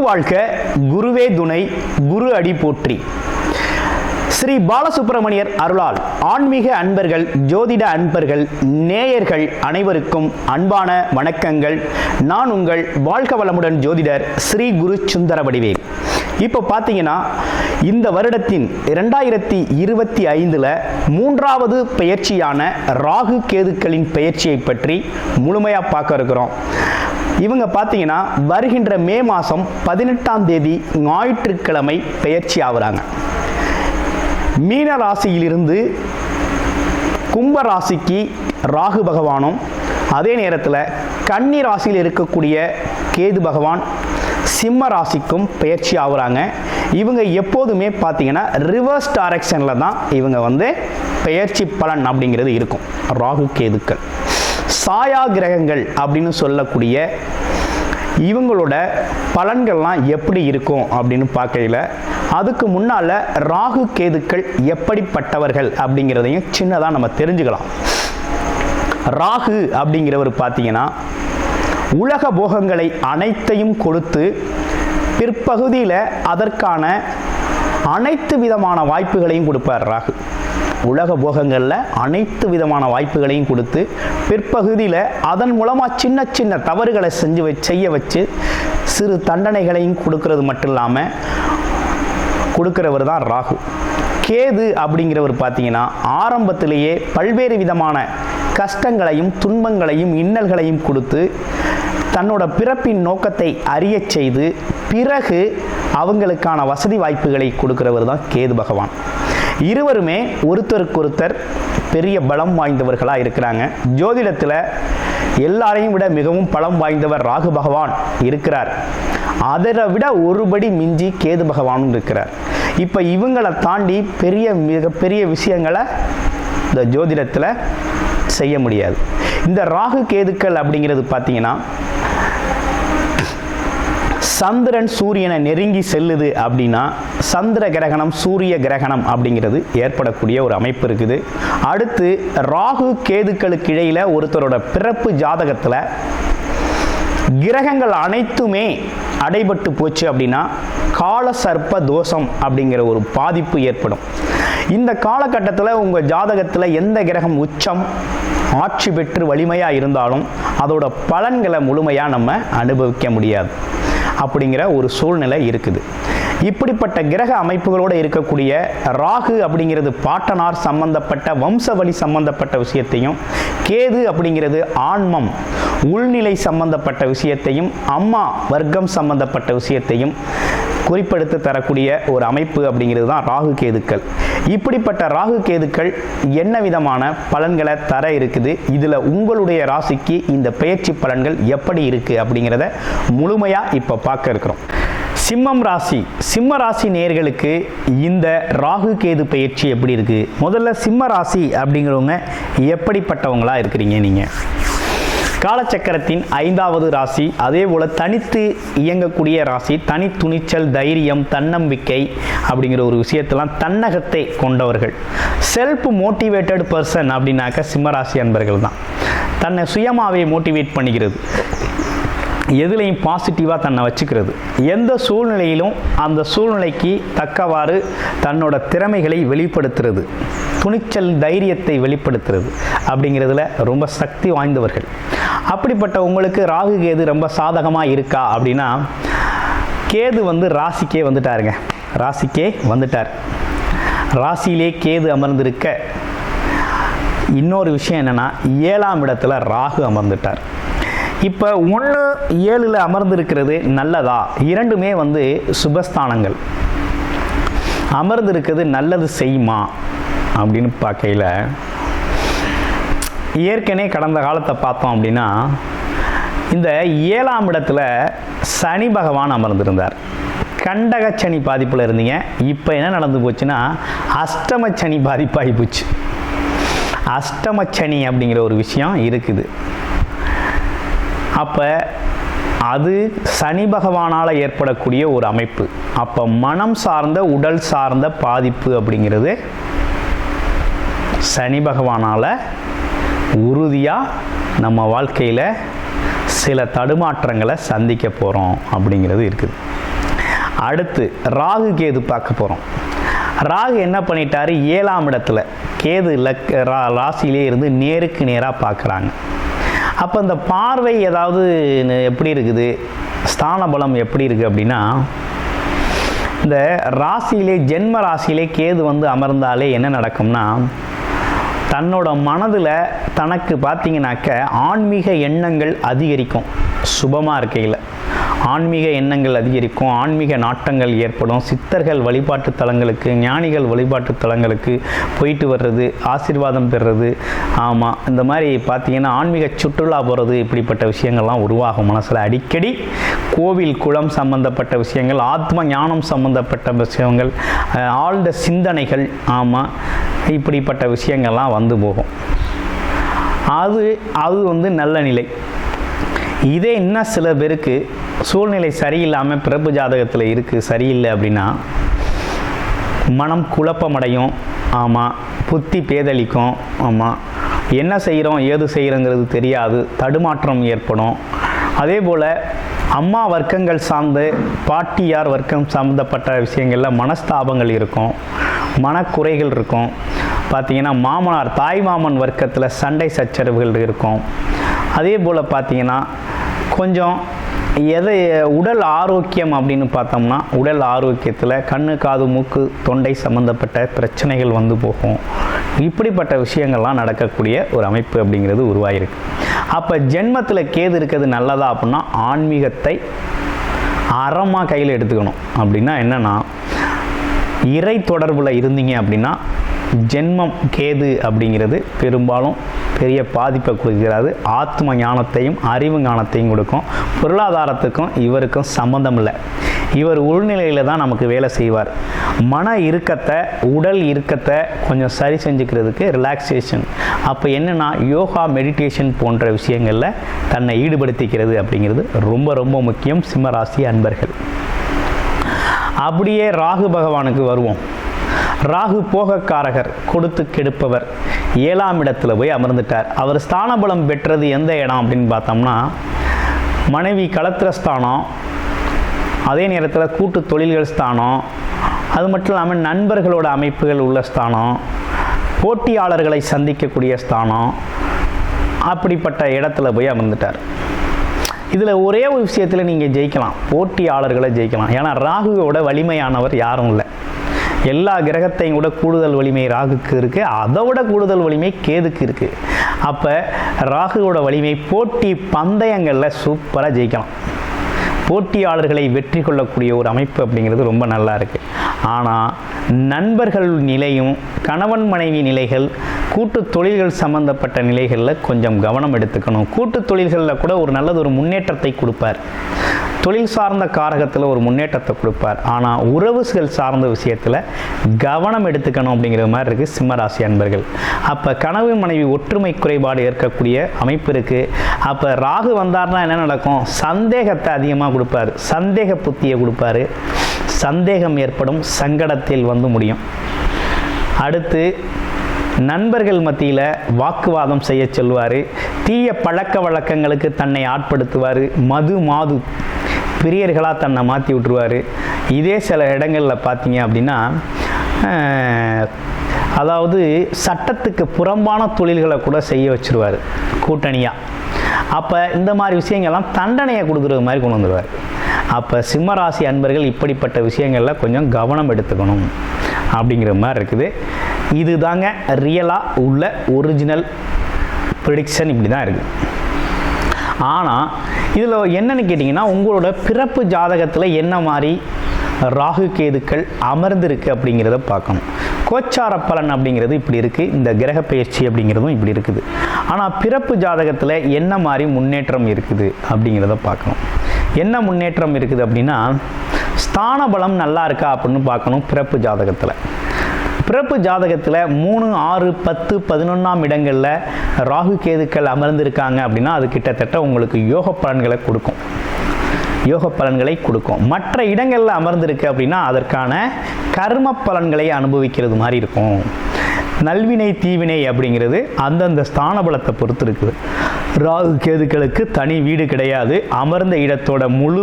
வாழ்க, குருவே துணை, குரு அடி போற்றி. ஸ்ரீ பாலசுப்பிரமணியர் அருளால் ஆன்மீக அன்பர்கள், ஜோதிட அன்பர்கள், நேயர்கள் அனைவருக்கும் அன்பான வணக்கங்கள். நான் உங்கள் வாழ்க வளமுடன் ஜோதிடர் ஸ்ரீ குரு சுந்தரவடிவேல். இப்போ பார்த்தீங்கன்னா இந்த வருடத்தின் 2025 மூன்றாவது பெயர்ச்சியான ராகு கேதுக்களின் பெயர்ச்சியை பற்றி முழுமையாக பார்க்க இருக்கிறோம். இவங்க பார்த்தீங்கன்னா வருகின்ற மே மாதம் 18ஆம் தேதி ஞாயிற்றுக்கிழமை பெயர்ச்சி ஆகுறாங்க. மீன ராசியிலிருந்து கும்ப ராசிக்கு ராகு பகவானும், அதே நேரத்தில் கன்னி ராசியில் இருக்கக்கூடிய கேது பகவான் சிம்ம ராசிக்கும் பெயர்ச்சி ஆகுறாங்க. இவங்க எப்போதுமே பார்த்தீங்கன்னா ரிவர்ஸ் டைரக்ஷனில் தான் இவங்க பெயர்ச்சி பலன் அப்படிங்கிறது இருக்கும். ராகு கேதுக்கள் சாயா கிரகங்கள் அப்படின்னு சொல்லக்கூடிய இவங்களோட பலன்கள்லாம் எப்படி இருக்கும் அப்படின்னு பார்க்கையில், அதுக்கு முன்னால் ராகு கேதுக்கள் எப்படிப்பட்டவர்கள் அப்படிங்கிறதையும் சின்னதாக நம்ம தெரிஞ்சுக்கலாம். ராகு அப்படிங்கிறவர் பார்த்தீங்கன்னா உலக போகங்களை அனைத்தையும் கொடுத்து பிற்பகுதியில் அதற்கான அனைத்து விதமான வாய்ப்புகளையும் கொடுப்பார். ராகு உலக போகங்களில் அனைத்து விதமான வாய்ப்புகளையும் கொடுத்து பிற்பகுதியில் அதன் மூலமாக சின்ன சின்ன தவறுகளை செய்ய வச்சு சிறு தண்டனைகளையும் கொடுக்கறது மட்டும் இல்லாமல் கொடுக்கிறவர் தான் ராகு. கேது அப்படிங்கிறவர் பார்த்தீங்கன்னா ஆரம்பத்திலேயே பல்வேறு விதமான கஷ்டங்களையும் துன்பங்களையும் இன்னல்களையும் கொடுத்து தன்னோட பிறப்பின் நோக்கத்தை அறிய செய்து பிறகு அவங்களுக்கான வசதி வாய்ப்புகளை கொடுக்கிறவர் தான் கேது பகவான். இருவருமே ஒருத்தருக்கொருத்தர் பெரிய பலம் வாய்ந்தவர்களாக இருக்கிறாங்க. ஜோதிடத்தில் எல்லாரையும் விட மிகவும் பலம் வாய்ந்தவர் ராகு பகவான் இருக்கிறார். அதை விட ஒருபடி மிஞ்சி கேது பகவானும் இருக்கிறார். இப்போ இவங்களை தாண்டி மிகப்பெரிய விஷயங்களை இந்த ஜோதிடத்தில் செய்ய முடியாது. இந்த ராகு கேதுக்கள் அப்படிங்கிறது பார்த்தீங்கன்னா சந்திரன் சூரியனை நெருங்கி செல்லுது அப்படின்னா சந்திர கிரகணம், சூரிய கிரகணம் அப்படிங்கிறது ஏற்படக்கூடிய ஒரு அமைப்பு இருக்குது. அடுத்து ராகு கேதுக்களுக்கு இடையில் ஒருத்தரோட பிறப்பு ஜாதகத்தில் கிரகங்கள் அனைத்துமே அடைபட்டு போச்சு அப்படின்னா கால சர்ப்ப தோஷம் அப்படிங்கிற ஒரு பாதிப்பு ஏற்படும். இந்த காலகட்டத்தில் உங்கள் ஜாதகத்தில் எந்த கிரகம் உச்சம் ஆட்சி பெற்று வலிமையாக இருந்தாலும் அதோட பலன்களை முழுமையாக நம்ம அனுபவிக்க முடியாது அப்படிங்கிற ஒரு சூழ்நிலை இருக்குது. இப்படிப்பட்ட கிரக அமைப்புகளோடு இருக்கக்கூடிய ராகு அப்படிங்கிறது பாட்டனார் சம்பந்தப்பட்ட வம்சவழி சம்பந்தப்பட்ட விஷயத்தையும், கேது அப்படிங்கிறது ஆன்மம் உள்நிலை சம்பந்தப்பட்ட விஷயத்தையும், அம்மா வர்க்கம் சம்பந்தப்பட்ட விஷயத்தையும் குறிப்பெடுத்து தரக்கூடிய ஒரு அமைப்பு அப்படிங்கிறது தான் ராகு கேதுக்கள். இப்படிப்பட்ட ராகு கேதுக்கள் என்ன விதமான பலன்களை தர இருக்குது, இதில் உங்களுடைய ராசிக்கு இந்த பெயர்ச்சி பலன்கள் எப்படி இருக்குது அப்படிங்கிறத முழுமையாக இப்போ பார்க்க இருக்கிறோம். சிம்ம ராசி நேயர்களுக்கு இந்த ராகு கேது பயிற்சி எப்படி இருக்குது? முதல்ல சிம்ம ராசி அப்படிங்கிறவங்க எப்படிப்பட்டவங்களா இருக்கிறீங்க? நீங்கள் காலச்சக்கரத்தின் 5வது ராசி, அதே போல் தனித்து இயங்கக்கூடிய ராசி, தனி துணிச்சல், தைரியம், தன்னம்பிக்கை அப்படிங்கிற ஒரு விஷயத்தெல்லாம் தன்னகத்தை கொண்டவர்கள். செல்ஃப் மோட்டிவேட்டட் பர்சன் அப்படின்னாக்க சிம்மராசி அன்பர்கள் தான். தன்னை சுயமாகவே மோட்டிவேட் பண்ணிக்கிறது, எதுலையும் பாசிட்டிவாக தன்னை வச்சுக்கிறது, எந்த சூழ்நிலையிலும் அந்த சூழ்நிலைக்கு தக்கவாறு தன்னோட திறமைகளை வெளிப்படுத்துறது, துணிச்சல் தைரியத்தை வெளிப்படுத்துறது அப்படிங்கிறதுல ரொம்ப சக்தி வாய்ந்தவர்கள். அப்படிப்பட்ட உங்களுக்கு ராகு கேது ரொம்ப சாதகமாக இருக்கா அப்படின்னா, கேது ராசிக்கே வந்துட்டாருங்க. ராசிக்கே வந்துட்டார். ராசியிலே கேது அமர்ந்திருக்க இன்னொரு விஷயம் என்னென்னா 7ஆம் இடத்துல ராகு அமர்ந்துட்டார். இப்போ 1, 7ல் அமர்ந்திருக்கிறது நல்லதா? இரண்டுமே சுபஸ்தானங்கள். அமர்ந்திருக்கிறது நல்லது செய்யுமா அப்படின்னு பார்க்கையில், ஏற்கனவே கடந்த காலத்தை பார்த்தோம் அப்படின்னா இந்த 7ஆம் இடத்துல சனி பகவான் அமர்ந்திருந்தார். கண்டகச்சனி பாதிப்பில் இருந்தீங்க. இப்போ என்ன நடந்து போச்சுன்னா அஷ்டமச்சனி பாதிப்பாகி போச்சு. அஷ்டமச்சனி அப்படிங்கிற ஒரு விஷயம் இருக்குது. அப்போ அது சனி பகவானால் ஏற்படக்கூடிய ஒரு அமைப்பு. அப்போ மனம் சார்ந்த, உடல் சார்ந்த பாதிப்பு அப்படிங்கிறது சனி பகவானால் உறுதியாக நம்ம வாழ்க்கையில் சில தடுமாற்றங்களை சந்திக்க போகிறோம் அப்படிங்கிறது இருக்குது. அடுத்து ராகு கேது பார்க்க போகிறோம். ராகு என்ன பண்ணிட்டாரு, 7ஆம் இடத்துல கேது ராசியிலே இருந்து நேருக்கு நேராக பார்க்குறாங்க. அப்போ இந்த பார்வை ஏதாவது எப்படி இருக்குது, ஸ்தான பலம் எப்படி இருக்குது அப்படின்னா, இந்த ராசியிலே ஜென்ம ராசியிலே கேது அமர்ந்தாலே என்ன நடக்கும்னா, தன்னோட மனதில் தனக்கு பார்த்தீங்கன்னாக்க ஆன்மீக எண்ணங்கள் அதிகரிக்கும். சுபமாக இருக்கையில் ஆன்மீக எண்ணங்கள் அதிகரிக்கும், ஆன்மீக நாட்டங்கள் ஏற்படும். சித்தர்கள் வழிபாட்டு தலங்களுக்கு, ஞானிகள் வழிபாட்டு தலங்களுக்கு போயிட்டு வர்றது, ஆசீர்வாதம் பெறுறது, ஆமாம் இந்த மாதிரி பார்த்தீங்கன்னா ஆன்மீக சுற்றுலா போகிறது, இப்படிப்பட்ட விஷயங்கள்லாம் உருவாகும். மனசில் அடிக்கடி கோவில் குளம் சம்பந்தப்பட்ட விஷயங்கள், ஆத்ம ஞானம் சம்பந்தப்பட்ட விஷயங்கள், ஆழ்ந்த சிந்தனைகள், ஆமாம் இப்படிப்பட்ட விஷயங்கள்லாம் போகும். அது நல்ல நிலை. இதே இன்னும் சில பேருக்கு சூழ்நிலை சரியில்லாமல் பிறப்பு ஜாதகத்தில் இருக்குது, சரியில்லை அப்படின்னா மனம் குழப்பமடையும். ஆமாம், புத்தி பேதளிக்கும். ஆமாம், என்ன செய்கிறோம் ஏது செய்கிறோங்கிறது தெரியாது, தடுமாற்றம் ஏற்படும். அதே போல் அம்மா வர்க்கங்கள் சார்ந்து பாட்டியார் வர்க்கம் சம்மந்தப்பட்ட விஷயங்களில் மனஸ்தாபங்கள் இருக்கும், மனக்குறைகள் இருக்கும். பார்த்திங்கன்னா மாமனார் தாய் மாமன் வர்க்கத்தில் சண்டை சச்சரவுகள் இருக்கும். அதே போல் பார்த்திங்கன்னா கொஞ்சம் உடல் ஆரோக்கியம் அப்படின்னு பார்த்தோம்னா, உடல் ஆரோக்கியத்தில் கண்ணு காது மூக்கு தொண்டை சம்மந்தப்பட்ட பிரச்சனைகள் போகும். இப்படிப்பட்ட விஷயங்கள்லாம் நடக்கக்கூடிய ஒரு அமைப்பு அப்படிங்கிறது உருவாகிருக்கு. அப்போ ஜென்மத்தில் கேது இருக்கிறது நல்லதா அப்படின்னா, ஆன்மீகத்தை அறமாக கையில் எடுத்துக்கணும். அப்படின்னா என்னென்னா, இறை தொடர்பில் இருந்தீங்க அப்படின்னா ஜென்மம் கேது அப்படிங்கிறது பெரும்பாலும் பெரிய பாதிப்பை கொடுக்கிறாரு. ஆத்ம ஞானத்தையும் அறிவு ஞானத்தையும் கொடுக்கும். பொருளாதாரத்துக்கும் இவருக்கும் சம்மந்தம் இல்லை. இவர் உள்நிலையில் தான் நமக்கு வேலை செய்வார். மன இறுக்கத்தை, உடல் இறுக்கத்தை கொஞ்சம் சரி செஞ்சுக்கிறதுக்கு ரிலாக்ஸேஷன், அப்போ என்னென்னா யோகா மெடிடேஷன் போன்ற விஷயங்களில் தன்னை ஈடுபடுத்திக்கிறது அப்படிங்கிறது ரொம்ப ரொம்ப முக்கியம். சிம்மராசி அன்பர்கள். அப்படியே ராகு பகவானுக்கு வருவோம். ராகு போகக்காரகர், கொடுத்து கெடுப்பவர், 7ஆம் இடத்துல போய் அமர்ந்துட்டார். அவர் ஸ்தான பலம் பெற்றது எந்த இடம் அப்படின்னு பார்த்தோம்னா, மனைவி களத்திர ஸ்தானம், அதே நேரத்தில் கூட்டு தொழில்கள் ஸ்தானம், அது மட்டும் இல்லாமல் நண்பர்களோட அமைப்புகள் உள்ள ஸ்தானம், போட்டியாளர்களை சந்திக்கக்கூடிய ஸ்தானம், அப்படிப்பட்ட இடத்துல போய் அமர்ந்துட்டார். இதில் ஒரே ஒரு விஷயத்தில் நீங்கள் ஜெயிக்கலாம், போட்டியாளர்களை ஜெயிக்கலாம். ஏன்னா ராகுவோட வலிமையானவர் யாரும் இல்லை. எல்லா கிரகத்தையும் கூட கூடுதல் வலிமை ராகுக்கு இருக்குது, அதை விட கூடுதல் வலிமை கேதுக்கு இருக்குது. அப்போ ராகுவோட வலிமை போட்டி பந்தயங்களில் சூப்பராக ஜெயிக்கலாம். போட்டியாளர்களை வெற்றி கொள்ளக்கூடிய ஒரு அமைப்பு அப்படிங்கிறது ரொம்ப நல்லா இருக்குது. ஆனால் நண்பர்கள் நிலையும், கணவன் மனைவி நிலைகள், கூட்டு தொழில்கள் சம்பந்தப்பட்ட நிலைகளில் கொஞ்சம் கவனம் எடுத்துக்கணும். கூட்டு தொழில்களில் கூட ஒரு நல்லது முன்னேற்றத்தை கொடுப்பார். தொழில் சார்ந்த காரகத்தில் ஒரு முன்னேற்றத்தை கொடுப்பார். ஆனால் உறவுகள் சார்ந்த விஷயத்தில் கவனம் எடுத்துக்கணும் அப்படிங்கிற மாதிரி இருக்குது சிம்மராசி அன்பர்கள். அப்போ கணவன் மனைவி ஒற்றுமை குறைபாடு ஏற்கக்கூடிய அமைப்பு இருக்குது. அப்போ ராகு வந்தார்னா என்ன நடக்கும், சந்தேகத்தை அதிகமாக கொடுப்பார், சந்தேக புத்தியை கொடுப்பார், சந்தேகம் ஏற்படும், சங்கடத்தில் முடியும். அடுத்து நண்பர்கள் மத்தியில் வாக்குவாதம் செய்ய சொல்வார், தீய பழக்க வழக்கங்களுக்கு தன்னை ஆட்படுத்துவார், மாது பிரியர்களாக தன்னை மாற்றி விட்டுருவார். இதே சில இடங்களில் பார்த்தீங்க அப்படின்னா, அதாவது சட்டத்துக்கு புறம்பான தொழில்களை கூட செய்ய வச்சுருவார் கூட்டணியாக. அப்போ இந்த மாதிரி விஷயங்கள்லாம் தண்டனையை கொடுக்குற மாதிரி கொண்டு வந்துடுவார். அப்போ சிம்மராசி அன்பர்கள் இப்படிப்பட்ட விஷயங்களில் கொஞ்சம் கவனம் எடுத்துக்கணும் அப்படிங்கிற மாதிரி இருக்குது. இது தாங்க ரியலாக உள்ள ஒரிஜினல் ப்ரெடிக்ஷன், இப்படி தான் இருக்குது. ஆனால் இதில் என்னென்னு கேட்டிங்கன்னா, உங்களோட பிறப்பு ஜாதகத்தில் என்ன மாதிரி ராகு கேதுக்கள் அமர்ந்திருக்கு அப்படிங்கிறத பார்க்கணும். கோச்சார பலன் அப்படிங்கிறது இப்படி இருக்குது, இந்த கிரக பயிற்சி அப்படிங்கிறதும் இப்படி இருக்குது. ஆனால் பிறப்பு ஜாதகத்தில் என்ன மாதிரி முன்னேற்றம் இருக்குது அப்படிங்கிறத பார்க்கணும். என்ன முன்னேற்றம் இருக்குது அப்படின்னா, ஸ்தான பலம் நல்லா இருக்கா அப்படின்னு பார்க்கணும். பிறப்பு ஜாதகத்தில் பிறப்பு ஜாதகத்தில் 3, 6, 10, 11ஆம் இடங்களில் ராகு கேதுக்கள் அமர்ந்திருக்காங்க அப்படின்னா அது கிட்டத்தட்ட உங்களுக்கு யோக பலன்களை கொடுக்கும். மற்ற இடங்களில் அமர்ந்திருக்கு அப்படின்னா அதற்கான கர்ம பலன்களை அனுபவிக்கிறது மாதிரி இருக்கும். நல்வினை தீவினை அப்படிங்கிறது அந்தந்த ஸ்தான பலத்தை பொறுத்து இருக்குது. ராகு கேதுக்களுக்கு தனி வீடு கிடையாது. அமர்ந்த இடத்தோட முழு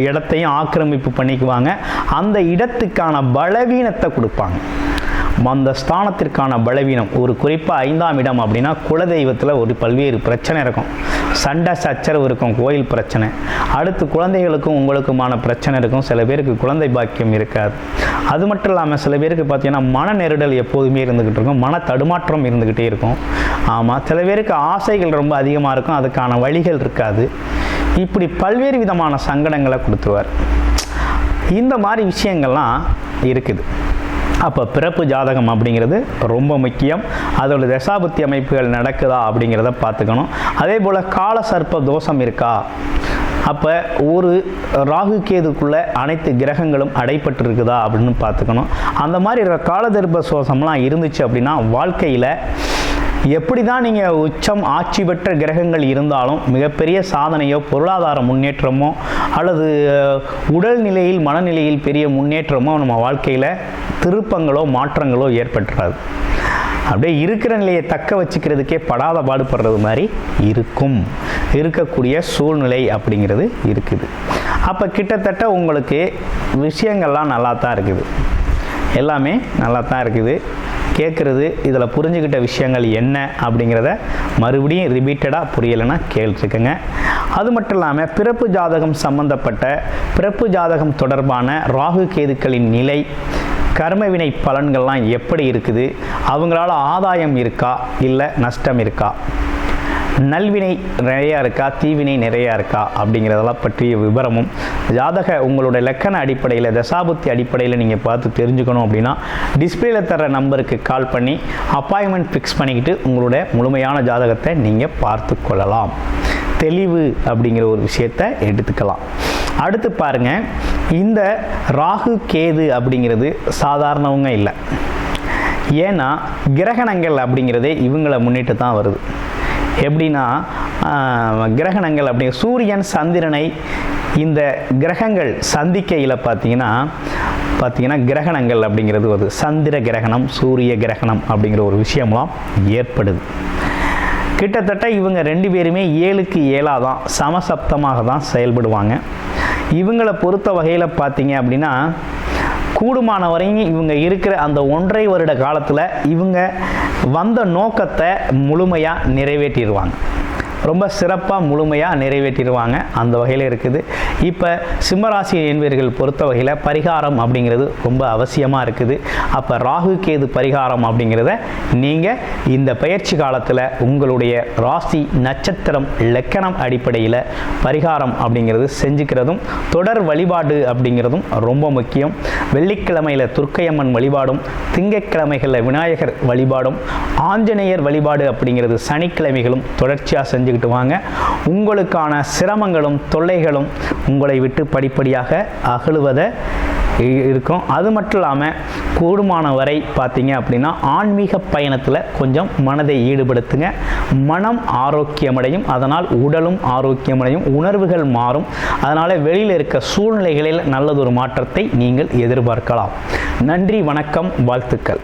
இடத்தையும் ஆக்கிரமிப்பு பண்ணிக்குவாங்க. அந்த இடத்துக்கான பலவீனத்தை கொடுப்பாங்க. அந்த ஸ்தானத்திற்கான பலவீனம் ஒரு குறிப்பாக 5ஆம் இடம் அப்படின்னா குலதெய்வத்தில் ஒரு பல்வேறு பிரச்சனை இருக்கும். சண்டை சச்சரவு இருக்கும், கோயில் பிரச்சனை. அடுத்து குழந்தைகளுக்கும் உங்களுக்குமான பிரச்சனை இருக்கும். சில பேருக்கு குழந்தை பாக்கியம் இருக்காது. அது மட்டும் இல்லாமல் சில பேருக்கு பார்த்தீங்கன்னா மன நெருடல் எப்போதுமே இருந்துக்கிட்டு இருக்கும், மன தடுமாற்றம் இருந்துக்கிட்டே இருக்கும். ஆமாம், சில பேருக்கு ஆசைகள் ரொம்ப அதிகமாக இருக்கும், அதுக்கான வழிகள் இருக்காது. இப்படி பல்வேறு விதமான சங்கடங்களை கொடுத்துருவார். இந்த மாதிரி விஷயங்கள்லாம் இருக்குது. அப்போ பிறப்பு ஜாதகம் அப்படிங்கிறது ரொம்ப முக்கியம். அதோட தசாபுத்தி அமைப்புகள் நடக்குதா அப்படிங்கிறத பார்த்துக்கணும். அதே போல் கால சர்ப்ப தோஷம் இருக்கா, அப்போ ஒரு ராகு கேதுக்குள்ளே அனைத்து கிரகங்களும் அடைப்பட்டு இருக்குதா அப்படின்னு பார்த்துக்கணும். அந்த மாதிரி காலதர்ப்ப தோஷம்லாம் இருந்துச்சு அப்படின்னா வாழ்க்கையில் எப்படி தான் நீங்கள் உச்சம் ஆட்சி பெற்ற கிரகங்கள் இருந்தாலும் மிகப்பெரிய சாதனையோ பொருளாதார முன்னேற்றமோ அல்லது உடல் நிலையில் மனநிலையில் பெரிய முன்னேற்றமோ நம்ம வாழ்க்கையில் திருப்பங்களோ மாற்றங்களோ ஏற்பட்டுறாது. அப்படியே இருக்கிற நிலையை தக்க வச்சுக்கிறதுக்கே படாத பாடுபடுறது மாதிரி இருக்கக்கூடிய சூழ்நிலை அப்படிங்கிறது இருக்குது. அப்போ கிட்டத்தட்ட உங்களுக்கு விஷயங்கள்லாம் நல்லா தான் இருக்குது, எல்லாமே நல்லா தான் இருக்குது. கேட்குறது இதில் புரிஞ்சுக்கிட்ட விஷயங்கள் என்ன அப்படிங்கிறத மறுபடியும் ரிப்பீட்டடாக புரியலைன்னா கேட்டுருக்குங்க. அது மட்டும் இல்லாமல் பிறப்பு ஜாதகம் சம்பந்தப்பட்ட பிறப்பு ஜாதகம் தொடர்பான ராகு கேதுக்களின் நிலை, கர்மவினை பலன்கள்லாம் எப்படி இருக்குது, அவங்களால ஆதாயம் இருக்கா இல்லை நஷ்டம் இருக்கா, நல்வினை நிறையா இருக்கா தீவினை நிறையா இருக்கா அப்படிங்கிறதெல்லாம் பற்றிய விவரமும் உங்களோட லக்கண அடிப்படையில் தசாபுத்தி அடிப்படையில் நீங்கள் பார்த்து தெரிஞ்சுக்கணும் அப்படின்னா டிஸ்பிளேயில் தர நம்பருக்கு கால் பண்ணி அப்பாயின்மெண்ட் ஃபிக்ஸ் பண்ணிக்கிட்டு உங்களோட முழுமையான ஜாதகத்தை நீங்கள் பார்த்து கொள்ளலாம். தெளிவு அப்படிங்கிற ஒரு விஷயத்தை எடுத்துக்கலாம். அடுத்து பாருங்க, இந்த ராகு கேது அப்படிங்கிறது சாதாரணவங்க இல்லை. ஏன்னா கிரகணங்கள் அப்படிங்கிறதே இவங்களை முன்னிட்டு தான் வருது. எப்படின்னா கிரகணங்கள் அப்படிங்கிற சூரியன் சந்திரனை இந்த கிரகங்கள் சந்திக்கையில் பார்த்தீங்கன்னா கிரகணங்கள் அப்படிங்கிறது வருது. சந்திர கிரகணம் சூரிய கிரகணம் அப்படிங்கிற ஒரு விஷயம்லாம் ஏற்படுது. கிட்டத்தட்ட இவங்க 2 பேருமே 7க்கு 7 தான் சமசப்தமாக தான் செயல்படுவாங்க. இவங்களை பொறுத்த வகையில் பார்த்தீங்க அப்படின்னா கூடுமான வரையும் இவங்க இருக்கிற அந்த 1.5 வருட காலத்தில் இவங்க வந்த நோக்கத்தை முழுமையாக நிறைவேற்றிடுவாங்க. ரொம்ப சிறப்பாக முழுமையாக நிறைவேற்றிடுவாங்க. அந்த வகையில் இருக்குது. இப்போ சிம்மராசி என்பவர்கள் பொறுத்த வகையில் பரிகாரம் அப்படிங்கிறது ரொம்ப அவசியமாக இருக்குது. அப்போ ராகு கேது பரிகாரம் அப்படிங்கிறத நீங்கள் இந்த பயிற்சி காலத்தில் உங்களுடைய ராசி நட்சத்திரம் லக்கணம் அடிப்படையில் பரிகாரம் அப்படிங்கிறது செஞ்சுக்கிறதும் தொடர் வழிபாடு அப்படிங்கிறதும் ரொம்ப முக்கியம். வெள்ளிக்கிழமையில் துர்க்கையம்மன் வழிபாடும், திங்கட்கிழமைகளில் விநாயகர் வழிபாடும், ஆஞ்சநேயர் வழிபாடு அப்படிங்கிறது சனிக்கிழமைகளும் தொடர்ச்சியாக செஞ்சுக்கிட்டு வாங்க. உங்களுக்கான சிரமங்களும் தொல்லைகளும் உங்களை விட்டு படிப்படியாக அகலுவதை இருக்கும். அது மட்டும் இல்லாமல் கூடுமான வரை பார்த்தீங்க அப்படின்னா ஆன்மீக பயணத்தில் கொஞ்சம் மனதை ஈடுபடுத்துங்க. மனம் ஆரோக்கியமடையும், அதனால் உடலும் ஆரோக்கியமடையும், உணர்வுகள் மாறும். அதனால் வெளியில் இருக்க சூழ்நிலைகளில் நல்லதொரு மாற்றத்தை நீங்கள் எதிர்பார்க்கலாம். நன்றி, வணக்கம், வாழ்த்துக்கள்.